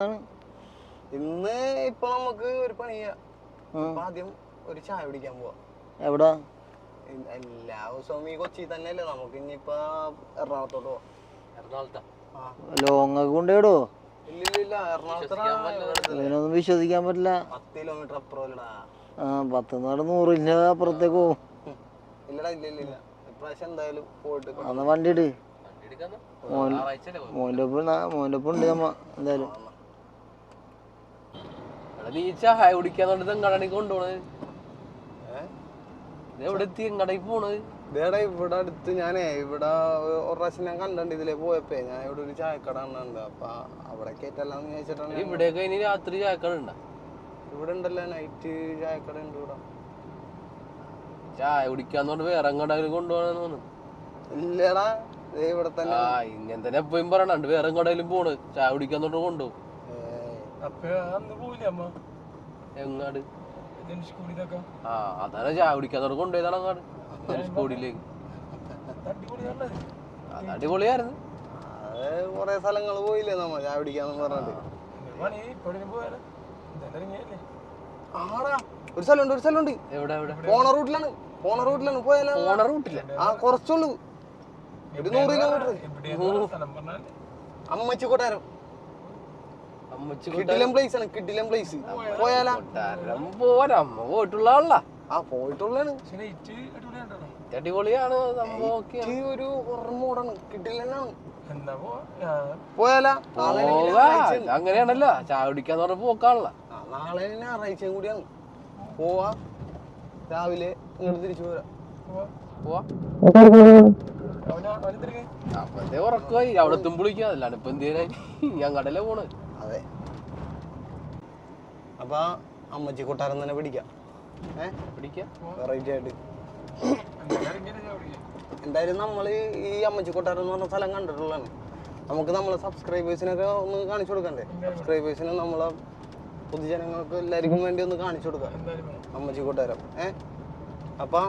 ഇന്ന് ഇപ്പൊ നമുക്ക് ഒരു പണി ചെയ്യാം. ആദ്യം ഒരു ചായ കുടിക്കാൻ പോവാ. എവിടാ? എല്ലാ ദിവസവും ഈ കൊച്ചി തന്നെയല്ലേ, നമുക്ക് ഇനിയിപ്പോ എറണാകുളത്തോട്ട് പോവാം. എറണാകുളത്താ? ലോങ് കൊണ്ടേടോ? ഇല്ല എറണാകുളത്തൊന്നും വിശ്വസിക്കാൻ പറ്റില്ല. 10 കിലോമീറ്റർ അപ്പുറമല്ലടാ. 10 അപ്പുറത്തേക്ക് പോവും. ഇല്ലടാ, ഇല്ല ഇപ്രാവശ്യം എന്തായാലും പോയിട്ട് അന്ന് വണ്ടി ഇട്. മോൻ്റെ ഒപ്പം ഉണ്ട് നമ്മ എന്തായാലും. നീ ചായ കുടിക്കാന്നുള്ളത് എങ്ങടാണ് കൊണ്ടുപോണത്? എവിടെ എത്തി? എങ്ങടായി പോണത്? ഇതേടാ ഇവിടെ അടുത്ത് ഞാനേ ഇവിടെ ഒരു പ്രാവശ്യം ഞാൻ കണ്ടിട്ടുണ്ട് ഇതിലേ പോയപ്പോ. ഞാൻ ഇവിടെ ഒരു ചായക്കട കണ്ടുണ്ട്. അപ്പൊ അവിടെ കേറ്റല്ലാന്ന് ചോദിച്ചിട്ടാണ്. ഇവിടെയൊക്കെ ഇനി രാത്രി ചായക്കട ഉണ്ടോ? ഇവിടെ ഉണ്ടല്ലോ, നൈറ്റ് ചായക്കട ഉണ്ട് ഇവിടെ. ചായ കുടിക്കാന്ന് പറഞ്ഞ് വേറെ എങ്ങടായാലും കൊണ്ടുപോകണമെന്ന് തോന്നുന്നു. ഇല്ലടാ, ഇവിടെ തന്നെ. ഇങ്ങനെ തന്നെ എപ്പോഴും പറയണണ്ട് വേറെ എങ്ങടായാലും പോണ് ചായ കുടിക്കാന്ന് പറഞ്ഞ് കൊണ്ടുപോകും. എങ്ങാട്? അതാണ് ചായ കുടിക്കാന്ന് പറഞ്ഞ് കൊണ്ടുപോയതാണ് അങ്ങാട് ധനുഷ്കോടിയിലേക്ക്. അത് അടിപൊളിയായിരുന്നു. അത് കൊറേ സ്ഥലങ്ങള് പോയില്ലേ നമ്മ ചായ കുടിക്കാന്ന് പറഞ്ഞിട്ട്. ഒരു സ്ഥലമുണ്ട്. എവിടെ? പോണ റൂട്ടിലാണ് പോയാലോ? പോണ റൂട്ടില്ല, കുറച്ചുള്ളൂ, ഒരു 100 കിലോമീറ്റർ. അമ്മച്ചി കൊട്ടാരം. കിടിലൻ പ്ലേസ് ആണ്, കിടിലൻ പ്ലേസ്. പോയാലോ? പോരാ, അമ്മ പോയിട്ടുള്ള ആളാ. പോയിട്ടുള്ളതാണ്. അടിപൊളിയാണ് സംഭവം. ഒരു ഓർമ്മോടാണ്, കിടിലനാണ്. പോയാലോ? അങ്ങനെയാണല്ലോ ചായ കുടിക്കാന്ന് പറഞ്ഞ പോക്കാണല്ലോ. നാളെ ഞായറാഴ്ചയും കൂടിയാണ്. പോവാ, രാവിലെ ഇങ്ങോട്ട് തിരിച്ചു പോവാ. അപ്പഴത്തെ ഉറക്കമായി അവിടെ എത്തുമ്പോളിക്കാം. അല്ലാണ്ട് ഇപ്പൊ എന്ത് ചെയ്യാനായി? ഞങ്ങടല്ലേ പോണ്. അതെ, അപ്പൊ അമ്മച്ചി കൊട്ടാരം തന്നെ പിടിക്കാം. വെറൈറ്റി ആയിട്ട്. എന്തായാലും നമ്മള് ഈ അമ്മച്ചി കൊട്ടാരം എന്ന് പറഞ്ഞ സ്ഥലം കണ്ടിട്ടുള്ളതാണ്. നമുക്ക് നമ്മളെ സബ്സ്ക്രൈബേഴ്സിനൊക്കെ ഒന്ന് കാണിച്ചു കൊടുക്കണ്ടേ? സബ്സ്ക്രൈബേഴ്സിന് നമ്മളെ പൊതുജനങ്ങൾക്ക് എല്ലാവർക്കും വേണ്ടി ഒന്ന് കാണിച്ചു കൊടുക്കാം അമ്മച്ചി കൊട്ടാരം. അപ്പൊ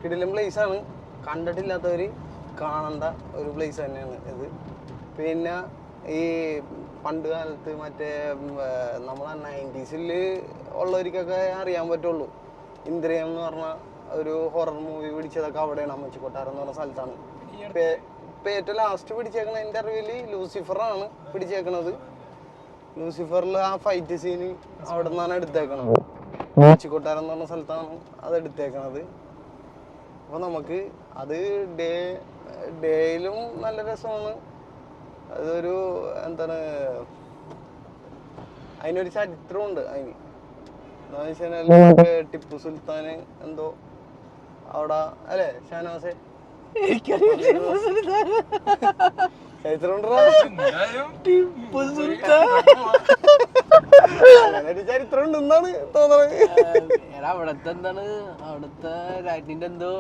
കിടിലൻ പ്ലേസ് ആണ്, കണ്ടിട്ടില്ലാത്തവര് കാണേണ്ട ഒരു പ്ലേസ് തന്നെയാണ് ഇത്. പിന്നെ ഈ പണ്ട് കാലത്ത് മറ്റേ നമ്മളെ 90s ഉള്ളവർക്കൊക്കെ അറിയാൻ പറ്റുള്ളൂ. ഇന്ദ്രിയം എന്ന് പറഞ്ഞ ഒരു ഹൊറർ മൂവി പിടിച്ചതൊക്കെ അവിടെയാണ്, അമ്മച്ചി കൊട്ടാരം എന്ന് പറഞ്ഞ സ്ഥലത്താണ്. ഇപ്പൊ ഏറ്റവും ലാസ്റ്റ് പിടിച്ചേക്കണ എൻ്റെ അറിവില് ലൂസിഫറാണ് പിടിച്ചേക്കണത്. ലൂസിഫറിൽ ആ ഫൈറ്റ് സീന് അവിടെ നിന്നാണ് എടുത്തേക്കണത്. അമ്മച്ചി കൊട്ടാരം എന്ന് പറഞ്ഞ സ്ഥലത്താണ് അത് എടുത്തേക്കണത്. അപ്പൊ നമുക്ക് അത് ഡേയിലും നല്ല രസമാണ്. അതൊരു എന്താണ്, അതിനൊരു ചരിത്രമുണ്ട്. അതിന് എന്താന്ന് വെച്ച് കഴിഞ്ഞാല് ടിപ്പു സുൽത്താന് എന്തോ അവിടെ അല്ലേ ഷാനവാസെ? ചരിത്രം ഉണ്ടെന്നാണ് തോന്നുന്നത്. അവിടത്തെ എന്താണ്, അവിടത്തെ രാജ്ഞിന്റെ എന്തോ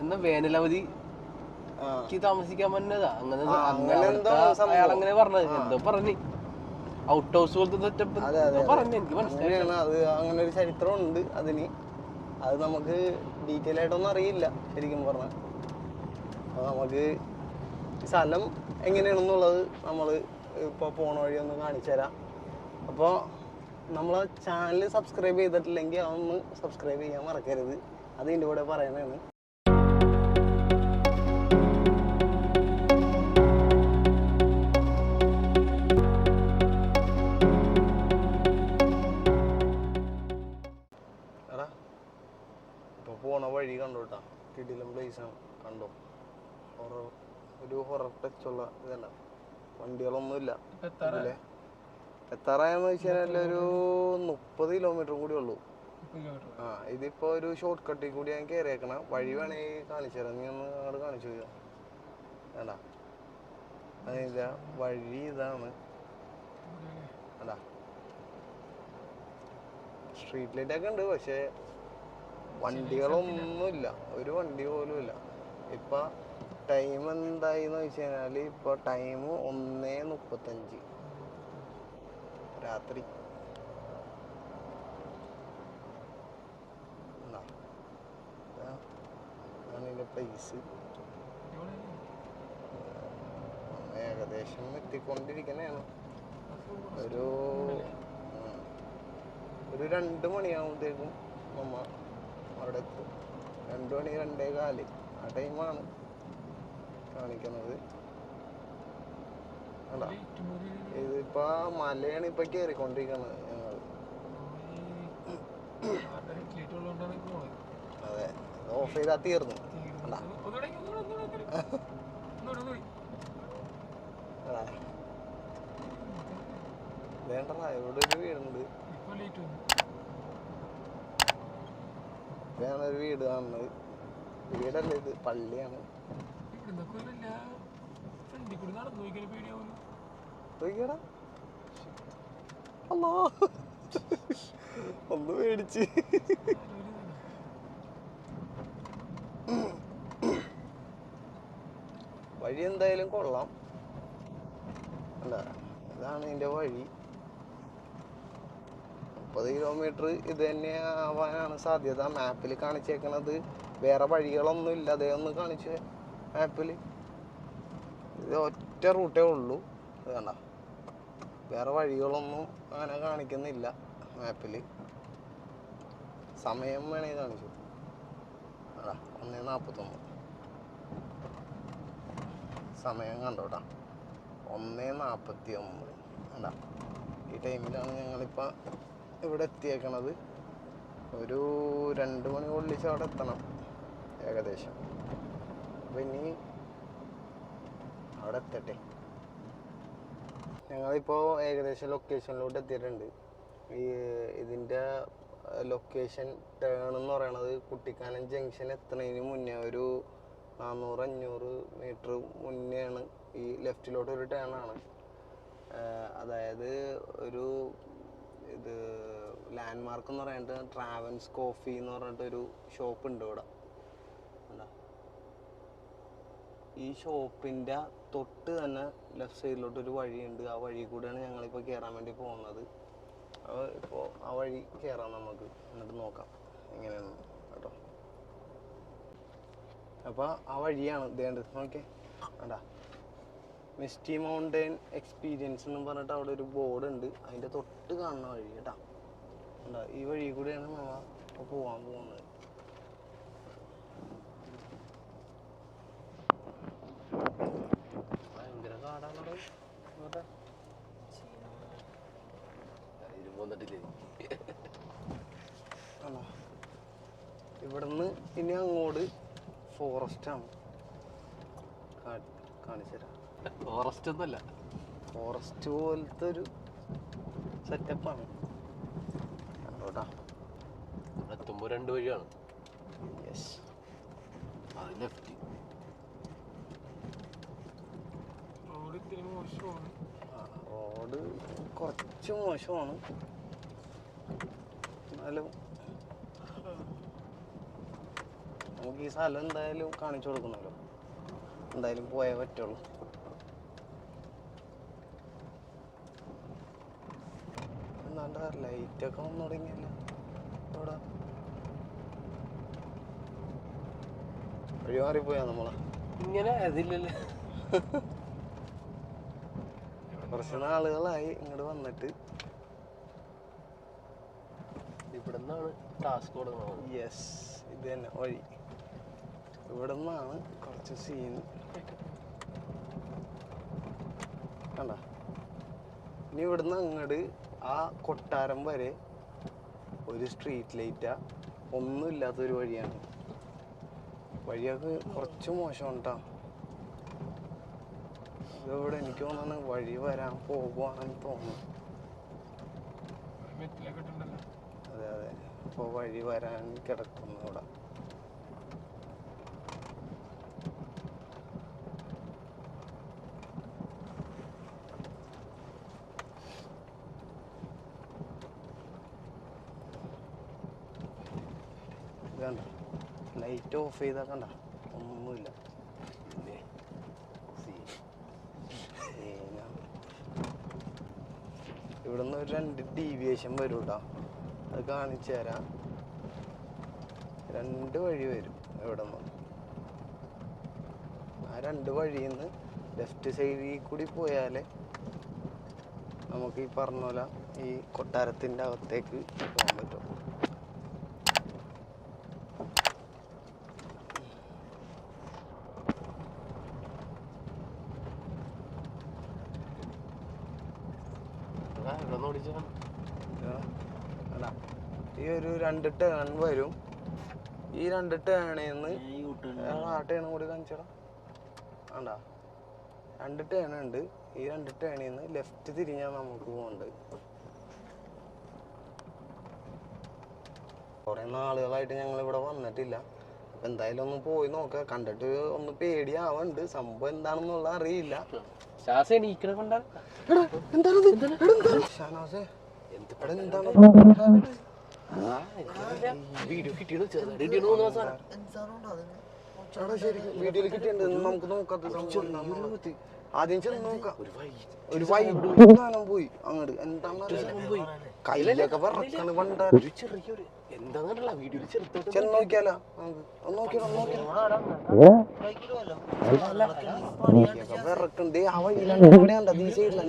എന്താ വേനലവധി താമസിക്കാൻ പറ്റുന്നതാ. അങ്ങനെ അയാളങ്ങനെ പറഞ്ഞത് എന്തോ പറഞ്ഞു, ഔട്ട് ഹൗസ് പോലത്തെ സെറ്റപ്പ് പറഞ്ഞു. എനിക്ക് മനസ്സിലായി അത് അങ്ങനെ ഒരു ചരിത്രം ഉണ്ട് അതിന്. അത് നമുക്ക് ഡീറ്റെയിൽ ആയിട്ടൊന്നും അറിയില്ല ശരിക്കും പറഞ്ഞാൽ. അപ്പോൾ നമുക്ക് സ്ഥലം എങ്ങനെയാണെന്നുള്ളത് നമ്മൾ ഇപ്പോൾ പോണ വഴി ഒന്ന് കാണിച്ചു തരാം. അപ്പോൾ നമ്മളെ ചാനൽ സബ്സ്ക്രൈബ് ചെയ്തിട്ടില്ലെങ്കിൽ അതൊന്ന് സബ്സ്ക്രൈബ് ചെയ്യാൻ മറക്കരുത്. അത് ഇതിൻ്റെ കൂടെ പറയുന്നതാണ്. പോണ വഴി കണ്ടോട്ടാ, കിടിലൻ പ്ലേസ് ആണ്. കണ്ടോ, ഒരു ഹൊറർ ടച്ചുള്ള ഇതല്ല, വണ്ടികളൊന്നുമില്ല. എത്താറായെന്ന് വെച്ച് കഴിഞ്ഞാൽ ഒരു 30 കിലോമീറ്റർ കൂടി ഉള്ളൂ. ഇതിപ്പോ ഒരു ഷോർട്ട് കട്ടിൽ കൂടി ഞാൻ കയറിയേക്കണം. വഴി വേണമെങ്കിൽ കാണിച്ചു തരാം, നീ ഒന്ന് അങ്ങോട്ട് കാണിച്ചു തരാം. വേണ്ട, അതില്ല, വഴി ഇതാണ്. അല്ല, സ്ട്രീറ്റ് ലൈറ്റ് ഒക്കെ ഉണ്ട്, പക്ഷെ വണ്ടികളൊന്നുമില്ല, ഒരു വണ്ടി പോലും ഇല്ല. ഇപ്പൊ ടൈം എന്തായിന്ന് വെച്ച് കഴിഞ്ഞാല് ഇപ്പൊ ടൈം 1:35 രാത്രി. പ്ലേസ് ഏകദേശം എത്തിക്കൊണ്ടിരിക്കുന്നതാണ്. ഒരു ഒരു 2 മണിയാകുമ്പോഴത്തേക്കും നമ്മ അവിടെ എത്തും. 2 മണി 2:15 ആ ടൈമാണ് കാണിക്കുന്നത്. അല്ല ഇതിപ്പോ മലയാണ് ഇപ്പൊ കയറിക്കൊണ്ടിരിക്കുന്നത് ഞങ്ങൾ. അതെ, ഓഫ് ചെയ്താ തീർന്നു. വേണ്ടടാ, ഇവിടെ ഒരു വീടുണ്ട്. ഇതാണ് ഒരു വീട് കാണുന്നത്. വീടല്ല, ഇത് പള്ളിയാണ്. നോക്കിയടാ, അല്ലാ ഒന്ന് പേടിച്ച്. വഴി എന്തായാലും കൊള്ളാം. അല്ല, ഇതാണ് ഇതിന്റെ വഴി. 30 കിലോമീറ്റർ ഇത് തന്നെ ആവാനാണ് സാധ്യത. മാപ്പിൽ കാണിച്ചേക്കണത് വേറെ വഴികളൊന്നും ഇല്ല. അതേ ഒന്ന് കാണിച്ച് മാപ്പിൽ ഇത് ഒറ്റ റൂട്ടേ ഉള്ളൂ. ഇത് കണ്ട, വേറെ വഴികളൊന്നും അങ്ങനെ കാണിക്കുന്നില്ല മാപ്പിൽ. സമയം വേണേ കാണിച്ചു. അടാ 1:41 സമയം കണ്ടോട്ടാ. 1:49 അല്ല, ഈ ടൈമിലാണ് ഞങ്ങളിപ്പോൾ ഇവിടെ എത്തിയേക്കണത്. ഒരു 2 മണി കൊള്ളിച്ച് അവിടെ എത്തണം ഏകദേശം. അപ്പം ഇനി അവിടെ എത്തട്ടെ. ഞങ്ങളിപ്പോൾ ഏകദേശം ലൊക്കേഷനിലോട്ട് എത്തിയിട്ടുണ്ട്. ഇതിൻ്റെ ലൊക്കേഷൻ ടേൺ എന്ന് പറയണത് കുട്ടിക്കാനം ജംഗ്ഷൻ എത്തുന്നതിന് മുന്നേ ഒരു 400-500 മീറ്റർ മുന്നെയാണ് ഈ ലെഫ്റ്റിലോട്ട് ഒരു ടേണാണ്. അതായത് ഒരു ഇത് ലാൻഡ് മാർക്ക് എന്ന് പറഞ്ഞിട്ട് ട്രാവൻസ് കോഫി എന്ന് പറഞ്ഞിട്ടൊരു ഷോപ്പ് ഉണ്ട് ഇവിടെ. എന്താ, ഈ ഷോപ്പിൻ്റെ തൊട്ട് തന്നെ ലെഫ്റ്റ് സൈഡിലോട്ടൊരു വഴിയുണ്ട്. ആ വഴി കൂടെയാണ് ഞങ്ങളിപ്പോൾ കയറാൻ വേണ്ടി പോകുന്നത്. ഇപ്പോൾ ആ വഴി കയറാം നമുക്ക്, എന്നിട്ട് നോക്കാം എങ്ങനെയാണ് കേട്ടോ. അപ്പോൾ ആ വഴിയാണ് ഇതേണ്ടത്. നോക്കിയേ, വേണ്ടാ, മിസ്റ്റി മൗണ്ടൻ എക്സ്പീരിയൻസ് എന്ന് പറഞ്ഞിട്ട് അവിടെ ഒരു ബോർഡ് ഉണ്ട്. അതിൻ്റെ തൊട്ട് കാണുന്ന വഴി കേട്ടാ. എന്താ, ഈ വഴി കൂടെയാണ് നമ്മൾ ഇപ്പോൾ പോകാൻ പോകുന്നത്. ഭയങ്കര കാടാണത്. ആണോ, ഇവിടുന്ന് ഇനി അങ്ങോട്ട് ഫോറസ്റ്റാണ്. കാണിച്ചു തരാം. ഫോറസ്റ്റ് ഒന്നുമല്ല, ഫോറസ്റ്റ് പോലത്തെ ഒരു സെറ്റപ്പാണ് കേട്ടോട്ടാ. എത്തുമ്പോൾ 2 വഴിയാണ്. യെസ്, അത് ലെഫ്റ്റ്. റോഡ് കുറച്ച് മോശമാണ്, എന്നാലും നമുക്ക് ഈ സ്ഥലം എന്തായാലും കാണിച്ചു കൊടുക്കണമല്ലോ. എന്തായാലും പോയേ പറ്റുള്ളൂ. എന്നാണ്ട് ലൈറ്റൊക്കെ വന്നു തുടങ്ങിയല്ല ഇവിടെ. വഴി മാറിപ്പോയാ നമ്മളെ. ഇങ്ങനെ അതില്ലല്ലേ, കുറച്ച് നാളുകളായി ഇങ്ങോട്ട് വന്നിട്ട്. ഇവിടെ നിന്നാണ് ടാസ്ക് കൊടുക്കുന്നത്. യെസ്, ഇത് തന്നെ വഴി. ഇവിടെ നിന്നാണ് കുറച്ച് സീൻ കണ്ട. ഇനി ഇവിടുന്ന് അങ്ങോട്ട് ആ കൊട്ടാരം വരെ ഒരു സ്ട്രീറ്റ് ലൈറ്റാ, ഒന്നുമില്ലാത്തൊരു വഴിയാണ്. വഴിയൊക്കെ കുറച്ച് മോശമാണ് കേട്ടോ. ഇതിവിടെ എനിക്ക് തോന്നുന്നു വഴി വരാൻ പോകുവാണെന്ന് തോന്നുന്നു. അതെ അതെ, ഇപ്പോൾ വഴി വരാൻ കിടക്കുന്നു ഇവിടെ. കണ്ട, ലൈറ്റ് ഓഫ് ചെയ്താൽ കണ്ട ഒന്നുമില്ല. ഇവിടുന്ന് ഒരു 2 ഡീവിയേഷൻ വരും കേട്ടോ. അത് കാണിച്ചു തരാം. 2 വഴി വരും ഇവിടെ നിന്ന്. ആ 2 വഴിയിൽ നിന്ന് ലെഫ്റ്റ് സൈഡിൽ കൂടി പോയാൽ നമുക്ക് ഈ പറഞ്ഞ പോലെ ഈ കൊട്ടാരത്തിൻ്റെ അകത്തേക്ക് പോകാൻ പറ്റും. ഈ ഒരു 2 ടേൺ വരും. ഈ 2 ടേണിന്ന് ആ ടേൺ കൂടി കാണിച്ചടാ. ആണ്ടാ 2 ടേൺ ഉണ്ട്. ഈ 2 ടേണിന്ന് ലെഫ്റ്റ് തിരിഞ്ഞാൽ നമുക്ക് പോകേണ്ടത്. കുറേ നാളുകളായിട്ട് ഞങ്ങൾ ഇവിടെ വന്നിട്ടില്ല. അപ്പം എന്തായാലും ഒന്ന് പോയി നോക്കാം. കണ്ടിട്ട് ഒന്ന് പേടിയാവുന്നുണ്ട്. സംഭവം എന്താണെന്നുള്ള അറിയില്ല. ഷാനാസേ വീഡിയോയിൽ കിട്ടിയിട്ടുണ്ട്. നമുക്ക് നോക്കാത്ത സംഭവം ആദ്യം ചെന്ന് നോക്കാം. ഒരു വൈബ് സാധനം പോയി അങ്ങോട്ട്. എന്താണെന്ന് കയ്യിലൊക്കെ വിറക്കാണ് പണ്ടാറ്. ചെന്ന് നോക്കിയാലോ? വിറക്കണ്ടേ ആ വഴിയിലാണ്. ഇവിടെയാണ്ട നീ സൈഡില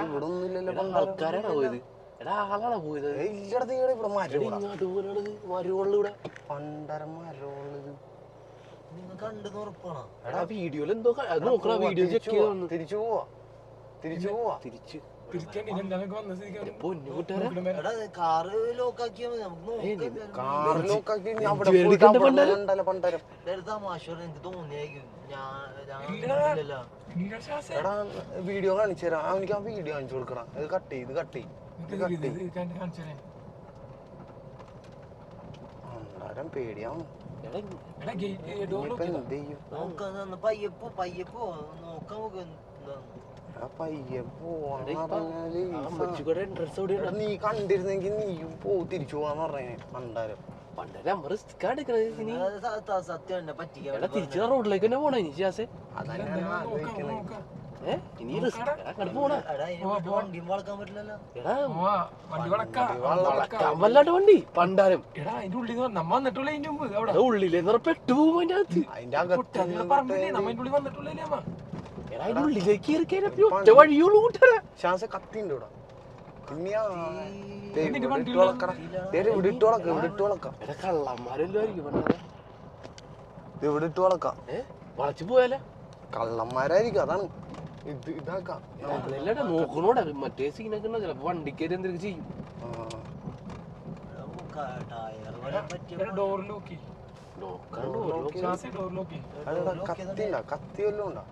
ഇവിടെ ഒന്നുമില്ലല്ലോ. ആൾക്കാരാണോ പോയത്? എടാ ആളാണോ പോയത്? ഇവിടെ മരങ്ങളിലൂടെ പണ്ടരം മരമുള്ളത് എടാ വീഡിയോയിൽ എന്തോ നോക്കണ. വീഡിയോ ചെക്ക് ചെയ്ത് തിരിച്ചു പോവാ. തിരിച്ച് കാറ് ലോക്കാക്കി അവിടെ പോയിട്ടല്ലോ പണ്ടരം. എടാ വീഡിയോ കാണിച്ചു തരാം. അവനിക്ക് ആ വീഡിയോ കാണിച്ചു കൊടുക്കണം. ഇത് കട്ട് ചെയ്ത് അന്നേരം പേടിയാവും. പയ്യെ പോവാന്ന് നീ കണ്ടിരുന്നെങ്കിൽ നീയും തിരിച്ചു പോവാന്ന് പറഞ്ഞേ. പണ്ടാരം തിരിച്ചു റോഡിലേക്ക് തന്നെ പോണേ. വല്ലാണ്ട് വണ്ടി പണ്ടാരം ഉള്ളിലെന്ന് പെട്ടുപോകും. അതിന്റെ ഉള്ളിലേക്ക് ഒറ്റ വഴിയുള്ളൂ. ശ്വാസ കത്തിണ്ട് ഇവിടെ. വളച്ചു പോയാലേ കള്ളന്മാരായിരിക്കും. അതാണ് ഇതാക്കാം. നോക്കണോടെ മറ്റേ സീനൊക്കെ ചിലപ്പോ വണ്ടിക്കേരി എന്തൊക്കെ ചെയ്യും. കത്തി വല്ലതും ഉണ്ടോ?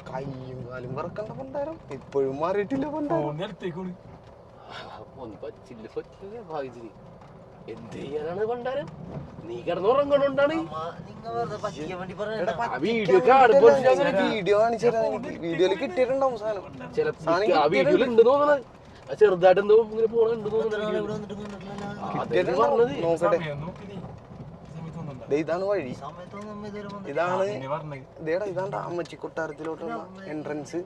കയ്യും കാലും വറക്കണ്ട പണ്ടാരം. ഇപ്പോഴും മാറിയിട്ടില്ല പണ്ടാരം. എന്ത് ചെയ്യാനാണ് പണ്ടാരം? നീ കിടന്നുറങ്ങണോണ്ടാണ്. വീഡിയോ കാണിച്ചാൽ വീഡിയോയിൽ കിട്ടിയിട്ടുണ്ടാവും സാധനം. ആ വീഡിയോയിൽ ഉണ്ട് തോന്നണത്. ചെറുതായിട്ട് എന്തോ ഇങ്ങനെ പോണുണ്ട് നോക്കട്ടെ. ഇതാണ് വഴി. ഇതാണ് അമ്മച്ചി കൊട്ടാരത്തിലോട്ടുള്ള എൻട്രൻസ്.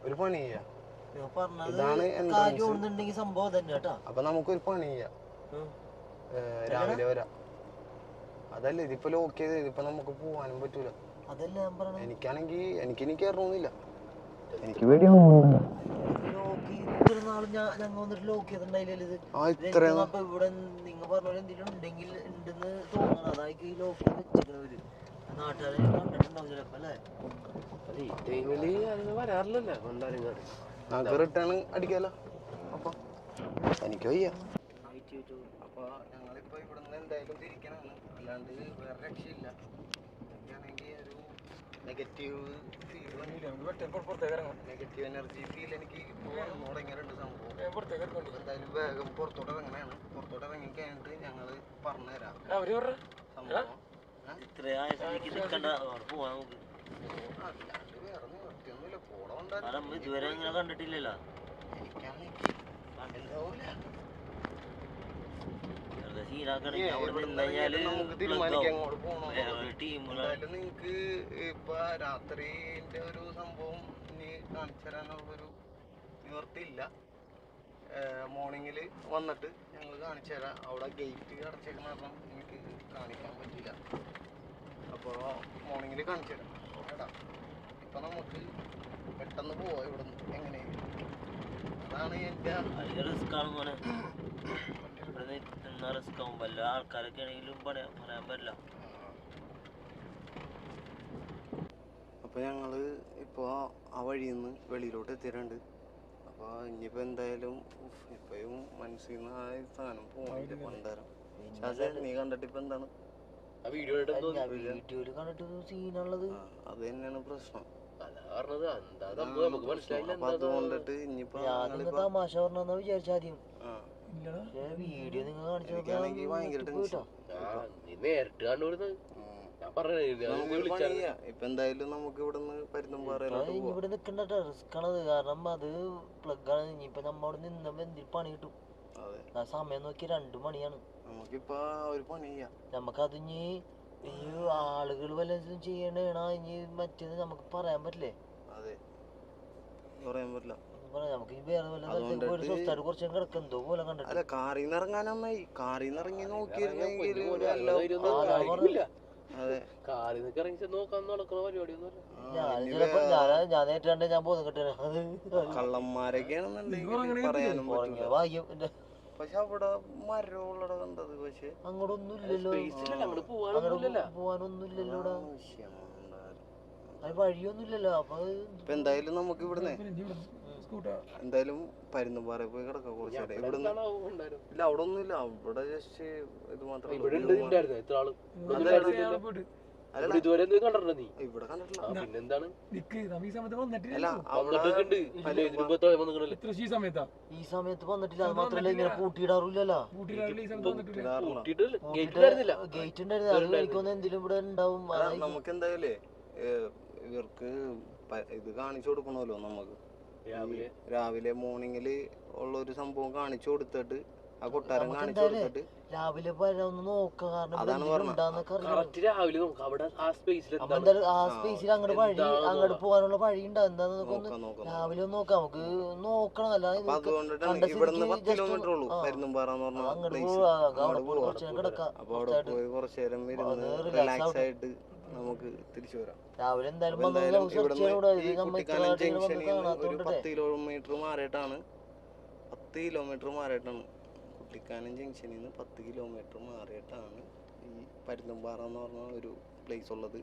ഒരു പണി ചെയ്യാം. അപ്പൊ നമുക്കൊരു പണി ചെയ്യാം. രാവിലെ വരാം. അതല്ല ഇതിപ്പോ ലോക്ക് ചെയ്ത് ഇതിപ്പോ നമുക്ക് പോവാനും പറ്റൂല. എനിക്കാണെങ്കി എനിക്കിനി കയറണമെന്നില്ല. എനിക്ക് പേടിയാണ്. നമുക്ക് റിട്ടേൺ അടിക്കാലോ. അപ്പൊ എനിക്ക് വയ്യ. അപ്പൊ ഞങ്ങളിപ്പോ ഇവിടുന്ന് എന്തായാലും തിരിക്കണാണ്. അല്ലാണ്ട് വേറെ രക്ഷയില്ല. എനിക്കാണെങ്കിൽ ഒരു negative feel negative energy feel എനിക്ക് തുടങ്ങിയിട്ടുണ്ട് സംഭവം. എന്തായാലും വേഗം പുറത്തോട്ട് ഇറങ്ങണയാണ്. പുറത്തോട്ട് ഇറങ്ങി കഴിഞ്ഞിട്ട് ഞങ്ങൾ പറഞ്ഞുതരാം സംഭവം. ഇത്രയായിട്ട് അല്ലാണ്ട് വേറെ നിവൃത്തിയൊന്നുമില്ല. പോണം ഇതുവരെ ഇങ്ങനെ കണ്ടിട്ടില്ലല്ലോ. എനിക്കാണെങ്കിൽ എന്താവൂല. നമുക്ക് തീരുമാനിക്കാം അങ്ങോട്ട് പോകണം. എന്തായാലും നിങ്ങക്ക് ഇപ്പൊ രാത്രിന്റെ ഒരു സംഭവം ഇനി കാണിച്ചു തരാനുള്ളൊരു നിവർത്തിയില്ല. മോർണിംഗിൽ വന്നിട്ട് ഞങ്ങൾ കാണിച്ചു തരാം. അവിടെ ഗേറ്റ് അടച്ചേക്കുന്ന കാരണം എനിക്ക് കാണിക്കാൻ പറ്റില്ല. അപ്പോൾ മോർണിംഗിൽ കാണിച്ചു തരാം കേട്ടാ. ഇപ്പൊ നമുക്ക് പെട്ടെന്ന് പോവാം ഇവിടുന്ന് എങ്ങനെയെങ്കിലും. അതാണ് എൻ്റെ റിസ്ക് ആവും. വല്ല ആൾക്കാരൊക്കെ ആണെങ്കിലും പറയാൻ പറ്റില്ല. അപ്പോൾ ഞങ്ങൾ ഇപ്പോൾ ആ വഴിയിൽ നിന്ന് വെളിയിലോട്ട് എത്തിയിട്ടുണ്ട്. അപ്പോൾ ഇനിയിപ്പോൾ എന്തായാലും ഇപ്പോഴും മനസ്സിൽ നിന്ന് ആ സാധനം പോകണില്ല. പണ്ടേരം നീ കണ്ടിട്ട് ഇപ്പം എന്താണ് വീഡിയോയിൽ കണ്ടിട്ട് സീനുള്ളത്? അത് തന്നെയാണ് പ്രശ്നം. മനസ്സിലായില്ല. അപ്പൊ അതുകൊണ്ടിട്ട് ഇനിയിപ്പോ തമാശ പറഞ്ഞാ വിചാരിച്ച ആദ്യം വീഡിയോ നിങ്ങൾ എനിക്കാണെങ്കിൽ ഭയങ്കര ടെൻഷൻ. നേരിട്ട് കണ്ടുപിടുന്നത് ഞാൻ പറഞ്ഞ ഇപ്പൊ എന്തായാലും നമുക്ക് ഇവിടുന്ന് പരുന്തുംപാറയിലോട്ട് പോവാം. ഇവിടെ നിക്കണ്ട റിസ്ക് ആണത്. കാരണം അത് പ്ലഗ് ആണ്. ഇനിയിപ്പൊ നമ്മവിടെ നിന്നപ്പോ എന്തിൽ പണി കിട്ടും? ആ സമയം നോക്കി 2 മണിയാണ്. നമുക്കിപ്പോ ഒരു പണി ചെയ്യാം. നമുക്കതിഞ്ഞി ഈ ആളുകൾ വല്ലതും ചെയ്യണേണ ഇനി മറ്റേത് നമുക്ക് പറയാൻ പറ്റില്ലേ? അതെ, പറയാൻ പറ്റില്ല. നമുക്ക് ഈ വേറെ വല്ല സ്വസ്ഥായിട്ട് കുറച്ചും കിടക്കെന്തോ പോലെ കണ്ടിട്ട്. അല്ല, കാറിൽ നിന്ന് ഇറങ്ങാനമ്മായി കാറിൽ നിന്ന് ഇറങ്ങി നോക്കിയിരുന്നെങ്കിൽ അതെ ഞാൻ നേരിട്ട് ഞാൻ പോകുന്ന കിട്ടേ കള്ളന്മാരൊക്കെയാണെന്നുണ്ടെങ്കിൽ പറയാനും പറ്റില്ല. പക്ഷെ അവിടെ മരമുള്ളട കണ്ടത്. പക്ഷെ അങ്ങോട്ടൊന്നും ഇല്ലല്ലോ, പോവാനൊന്നുമില്ലല്ലോ ഇവിടെ. അത് വഴിയൊന്നുമില്ലല്ലോ. അപ്പൊ ഇപ്പൊ എന്തായാലും നമുക്ക് ഇവിടുന്ന് എന്തായാലും പരുന്തുംപാറ പോയി കിടക്കാം കുറച്ചു നേരം. ഇവിടുന്ന് ഇല്ല, അവിടെ ഒന്നുമില്ല. അവിടെ ജസ്റ്റ് ഇത് മാത്രമേ ഇവിടെ കണ്ടിട്ടില്ല. ഈ സമയത്ത് വന്നിട്ടില്ല. അത് മാത്രല്ല ഇങ്ങനെ പൂട്ടിയിടാറില്ലല്ലോ. ഗേറ്റ് ഉണ്ടായിരുന്നു. അത് എനിക്കൊന്ന് എന്തെങ്കിലും ഇവിടെ ഉണ്ടാവും. നമുക്ക് എന്തായാലേ ഇവർക്ക് ഇത് കാണിച്ചു കൊടുക്കണമല്ലോ. നമുക്ക് രാവിലെ മോർണിംഗിൽ ഉള്ള ഒരു സംഭവം കാണിച്ചു കൊടുത്തിട്ട് ആ കൊട്ടാരം കാണിച്ചു കൊടുത്തിട്ട് രാവിലെ ഒന്ന് നോക്കാം. കാരണം ആ സ്പേസിൽ അങ്ങോട്ട് വഴി അങ്ങോട്ട് പോകാനുള്ള വഴി ഉണ്ടാവും. എന്താന്ന് രാവിലെ ഒന്ന് നോക്കാം. നമുക്ക് നോക്കണം. അതുകൊണ്ടിട്ടാണ് ഇവിടുന്ന് 10 കിലോമീറ്റർ ഉള്ളൂ പരുന്തുംപാറ എന്ന് പറഞ്ഞ. അപ്പൊ അവിടെ പോയി കുറച്ചു നേരം ഇരുന്ന് റിലാക്സ് ആയിട്ട് നമുക്ക് തിരിച്ചു വരാം. രാവിലെ എന്തായാലും കുട്ടിക്കാനം ജംഗ്ഷനിൽ ഒരു 10 കിലോമീറ്റർ മാറിയിട്ടാണ് കുട്ടിക്കാനം ജംഗ്ഷനിൽ നിന്ന് 10 കിലോമീറ്റർ മാറിയിട്ടാണ് ഈ പരുന്തുംപാറ എന്ന് പറഞ്ഞ ഒരു പ്ലേസ് ഉള്ളത്.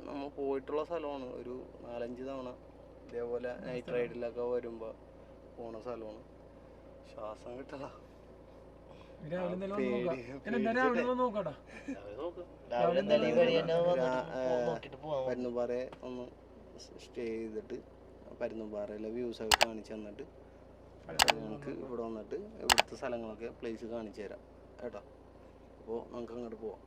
നമ്മൾ പോയിട്ടുള്ള സ്ഥലമാണ്. ഒരു 4-5 തവണ ഇതേപോലെ നൈറ്റ് റൈഡിലൊക്കെ വരുമ്പോൾ പോണ സ്ഥലമാണ്. ശ്വാസം കിട്ടല. പരുന്തുംപാറ ഒന്ന് സ്റ്റേ ചെയ്തിട്ട് പരുന്തുംപാറയിലെ വ്യൂസ് ഒക്കെ കാണിച്ചു തന്നിട്ട് ഞങ്ങൾക്ക് ഇവിടെ വന്നിട്ട് ഇവിടുത്തെ സ്ഥലങ്ങളൊക്കെ പ്ലേസ് കാണിച്ചു തരാം കേട്ടോ. അപ്പോൾ നമുക്ക് അങ്ങോട്ട് പോവാം.